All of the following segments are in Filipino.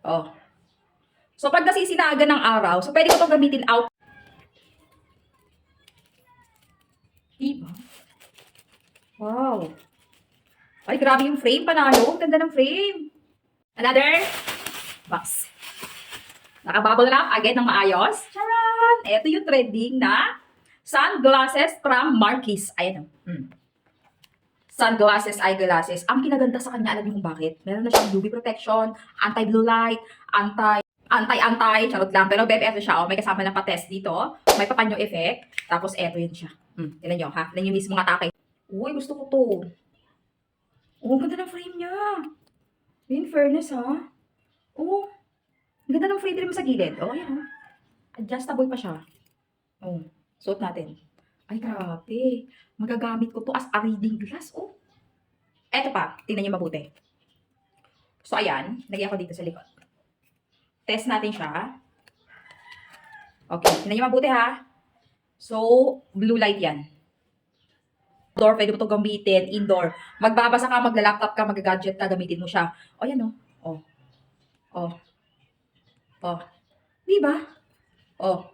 Oh. So, pag nasisinagan ng araw, so pwede ko itong gamitin out. Diba? Wow. Ay, grabe yung frame. Panalo. Ganda ng frame. Another box. Nakabubble wrap agad ng maayos. Charan! Ito yung trending na sunglasses from Marquis. Ayan o. Sunglasses, eyeglasses. Ang kinaganda sa kanya, alam niyo kung bakit? Meron na siyang UV protection, anti-blue light, anti, charot lang. Pero BPF siya, oh. May kasama na pa-test dito. May papanyo effect. Tapos eto yun siya. Tignan nyo, ha? Tignan nyo mismo atake. Uy, gusto ko to. Oh, ang ganda ng frame niya. In fairness, ha? Oh, ang ganda ng frame din mo sa gilid. Oh, ayan, oh. Adjustable pa siya. Oh, suot natin. Ay, grabe. Magagamit ko to as a reading glass, oh. Eto pa, tingnan niyo mabuti. So, ayan. Lagyan ko dito sa likod. Test natin siya. Okay, tingnan niyo mabuti, ha. So, blue light yan. Outdoor, pwede mo ito gamitin. Indoor. Magbabasa ka, magla-laptop ka, mag-gadget ka, gamitin mo siya. O, yan, oh. Oh. Oh. Oh. Diba? Oh.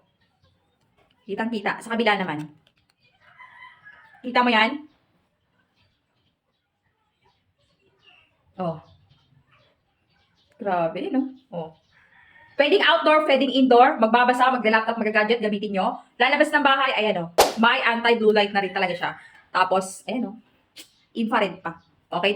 Kitang-kita. Sa kabila naman. Kita mo yan? Oh. Grabe, no? Oh. Pwedeng outdoor, pwedeng indoor. Magbabasa, magla-laptop, mag-gadget, gamitin nyo. Lalabas ng bahay, ayan, oh. May anti-blue light na rin talaga siya. Tapos, ayan, oh. Infrared pa. Okay na.